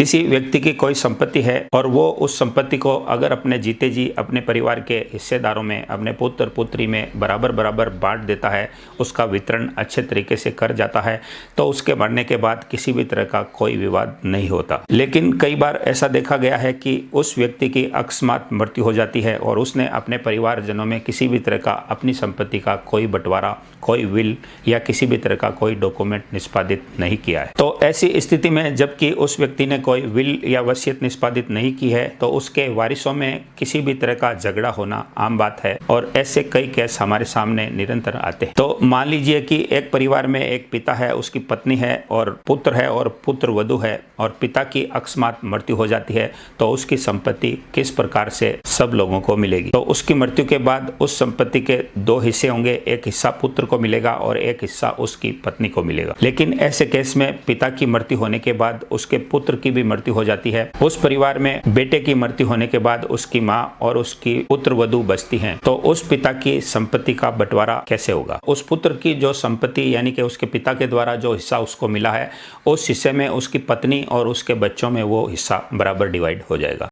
किसी व्यक्ति की कोई संपत्ति है और वो उस संपत्ति को अगर अपने जीते जी अपने परिवार के हिस्सेदारों में, अपने पुत्र पुत्री में बराबर बराबर बांट देता है, उसका वितरण अच्छे तरीके से कर जाता है, तो उसके मरने के बाद किसी भी तरह का कोई विवाद नहीं होता। लेकिन कई बार ऐसा देखा गया है कि उस व्यक्ति की अकस्मात मृत्यु हो जाती है और उसने अपने परिवारजनों में किसी भी तरह का अपनी संपत्ति का कोई बंटवारा, कोई विल या किसी भी तरह का कोई डॉक्यूमेंट निष्पादित नहीं किया है। तो ऐसी स्थिति में जबकि उस व्यक्ति ने कोई विल या वसीयत निष्पादित नहीं की है, तो उसके वारिसों में किसी भी तरह का झगड़ा होना आम बात है और ऐसे कई केस हमारे सामने निरंतर आते हैं। तो मान लीजिए कि एक परिवार में एक पिता है, उसकी पत्नी है और पुत्र है और पुत्र वधू है और पिता की अकस्मात मृत्यु हो जाती है, तो उसकी संपत्ति किस प्रकार से सब लोगों को मिलेगी। तो उसकी मृत्यु के बाद उस संपत्ति के दो हिस्से होंगे, एक हिस्सा पुत्र को मिलेगा और एक हिस्सा उसकी पत्नी को मिलेगा। लेकिन ऐसे केस में पिता की मृत्यु होने के बाद उसके पुत्र की भी मृत्यु हो जाती है। उस परिवार में बेटे की मृत्यु होने के बाद उसकी माँ और उसकी पुत्र वधू बचती हैं, तो उस पिता की संपत्ति का बंटवारा कैसे होगा। उस पुत्र की जो संपत्ति यानी कि उसके पिता के द्वारा जो हिस्सा उसको मिला है, उस हिस्से में उसकी पत्नी और उसके बच्चों में वो हिस्सा बराबर डिवाइड हो जाएगा।